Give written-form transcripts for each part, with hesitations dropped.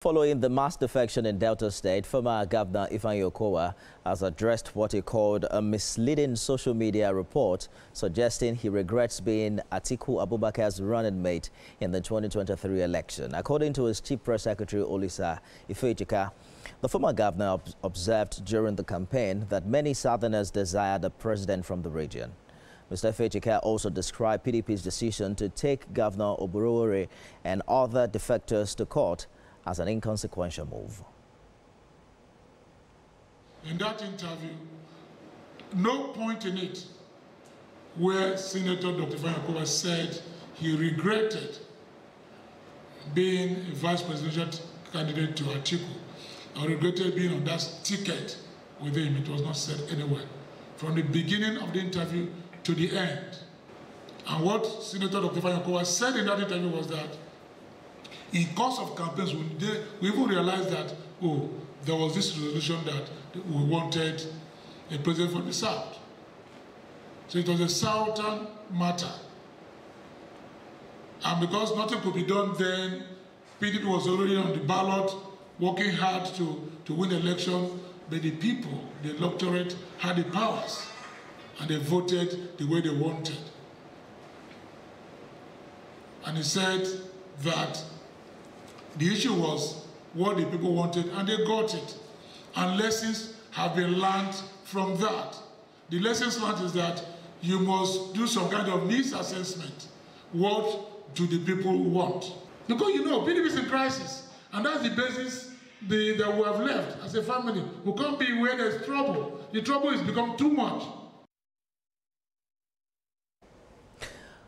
Following the mass defection in Delta State, former Governor Ifeanyi Okowa has addressed what he called a misleading social media report, suggesting he regrets being Atiku Abubakar's running mate in the 2023 election. According to his Chief Press Secretary, Olisa Ifeanyi, the former governor observed during the campaign that many Southerners desired a president from the region. Mr. Ifeanyi also described PDP's decision to take Governor Oborowore and other defectors to court as an inconsequential move. In that interview, no point in it where Senator Dr. Ifeanyi said he regretted being a vice presidential candidate to Atiku, or regretted being on that ticket with him. It was not said anywhere, from the beginning of the interview to the end. And what Senator Dr. Ifeanyi said in that interview was that in course of campaigns, we even realized that, there was this resolution that we wanted a president from the South. So it was a Southern matter. And because nothing could be done then, PDP was already on the ballot, working hard to win the election, but the people, the electorate, had the powers, and they voted the way they wanted. And he said that the issue was what the people wanted, and they got it. And lessons have been learned from that. The lessons learned is that you must do some kind of needs assessment. What do the people want? Because PDP is in crisis, and that's the basis that we have left as a family. We can't be where there's trouble. The trouble has become too much.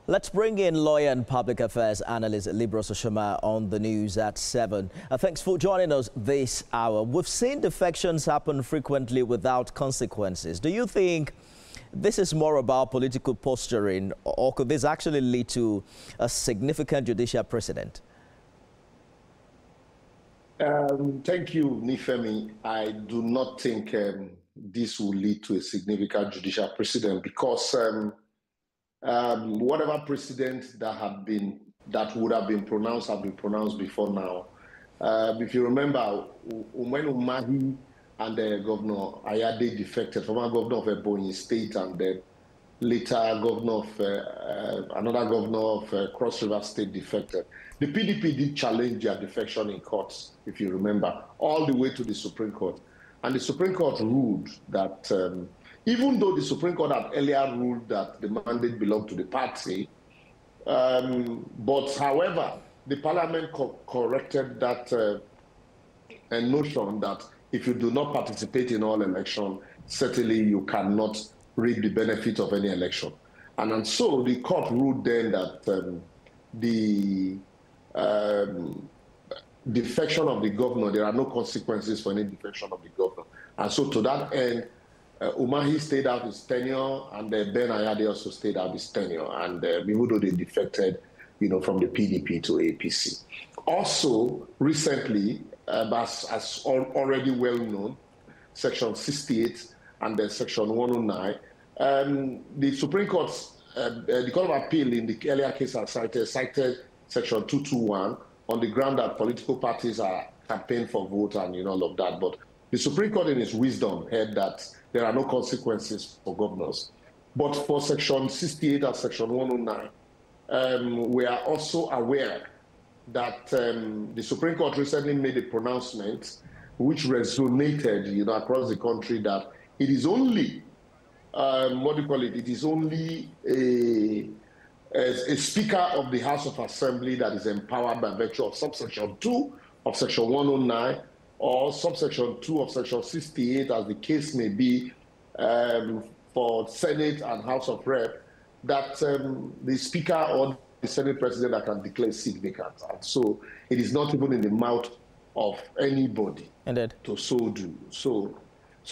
Let's bring in lawyer and public affairs analyst Libros Oshoma on the news at 7. Thanks for joining us this hour. We've seen defections happen frequently without consequences. Do you think this is more about political posturing, or could this actually lead to a significant judicial precedent? Thank you, Nifemi. I do not think this will lead to a significant judicial precedent because whatever precedent that would have been pronounced have been pronounced before now. If you remember, when Umahi and Governor Ayade defected, former governor of Ebonyi State, and then later governor of another governor of Cross River State defected, the PDP did challenge their defection in courts, if you remember, all the way to the Supreme Court. And the Supreme Court ruled that even though the Supreme Court had earlier ruled that the mandate belonged to the party, but however, the parliament corrected that notion that if you do not participate in all elections, certainly you cannot reap the benefit of any election. And so the court ruled then that the defection of the governor, there are no consequences for any defection of the governor. And so to that end, Umahi stayed out his tenure, and Ben Ayade also stayed out his tenure, and even though they defected, from the PDP to APC. Also, recently, as already well known, Section 68 and then Section 109, the Supreme Court, the Court of Appeal in the earlier case I cited Section 221 on the ground that political parties are campaigning for vote and all of that. But the Supreme Court, in its wisdom, held that there are no consequences for governors. But for Section 68 and Section 109, we are also aware that the Supreme Court recently made a pronouncement which resonated, across the country, that it is only, it is only a Speaker of the House of Assembly that is empowered by virtue of subsection 2 of Section 109 or subsection 2 of Section 68, as the case may be, for Senate and House of Rep, that the Speaker or the Senate President that can declare seat vacant. And so it is not even in the mouth of anybody to so do. So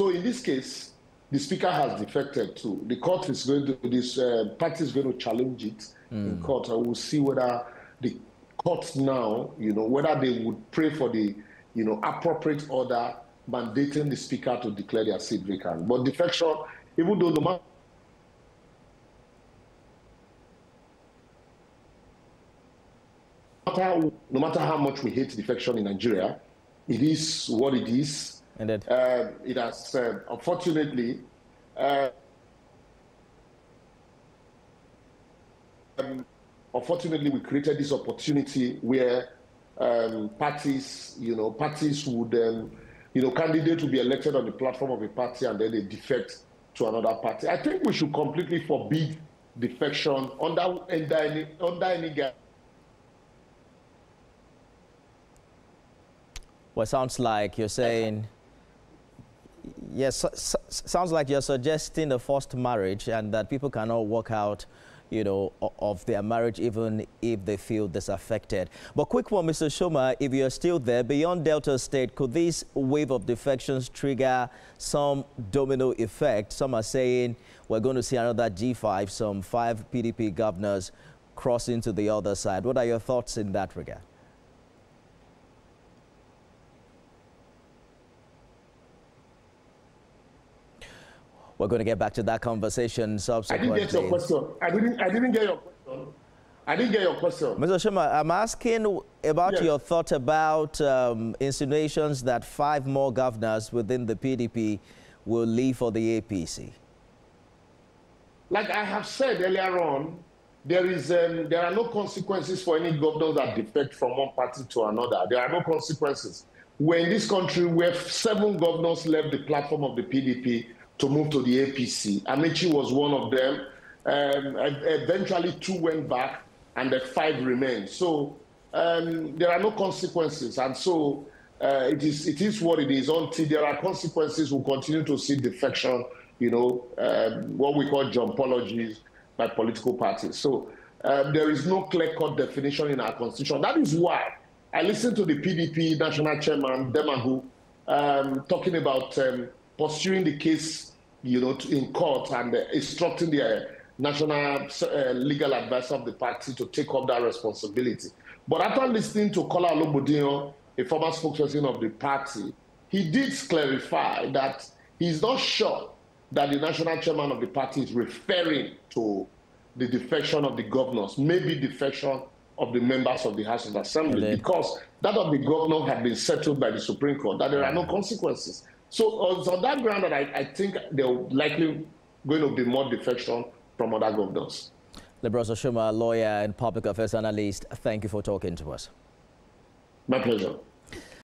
in this case, the Speaker has defected too. The court is going to, this party is going to challenge it in court, and we'll see whether the court now, whether they would pray for the appropriate order mandating the Speaker to declare their seat vacant. But defection, even though no matter how much we hate defection in Nigeria, it is what it is. Indeed. It has, unfortunately, we created this opportunity where parties would, candidates will be elected on the platform of a party and then they defect to another party. I think we should completely forbid defection under any guise. Well, sounds like you're saying, yes, sounds like you're suggesting a forced marriage and that people cannot walk out, of their marriage even if they feel disaffected. But quick one, Mr. Shoma, if you're still there, beyond Delta State, could this wave of defections trigger some domino effect? Some are saying we're going to see another G5, some 5 PDP governors crossing to the other side. What are your thoughts in that regard? We're going to get back to that conversation subsequently. I didn't get your question. I didn't get your question. I didn't get your question. Mr. Shoma, I'm asking about your thought about insinuations that 5 more governors within the PDP will leave for the APC. Like I have said earlier on, there are no consequences for any governors that defect from one party to another. There are no consequences. We're in this country where 7 governors left the platform of the PDP to move to the APC. Amici was one of them. Eventually 2 went back and the 5 remained. So there are no consequences. And so it is what it is. Until there are consequences, we'll continue to see defection, what we call jumpologies by political parties. So there is no clear-cut definition in our constitution. That is why I listened to the PDP national chairman, Demahu, talking about pursuing the case in court and instructing the national legal advisor of the party to take up that responsibility. But after listening to Kola Olobodinyo, a former spokesperson of the party, he did clarify that he's not sure that the national chairman of the party is referring to the defection of the governors, maybe defection of the members of the House of Assembly, because that of the governor had been settled by the Supreme Court, that there are no consequences. So it's on that ground that I think there will likely going to be more defection from other governors. Lebros Oshoma, lawyer and public affairs analyst, thank you for talking to us. My pleasure.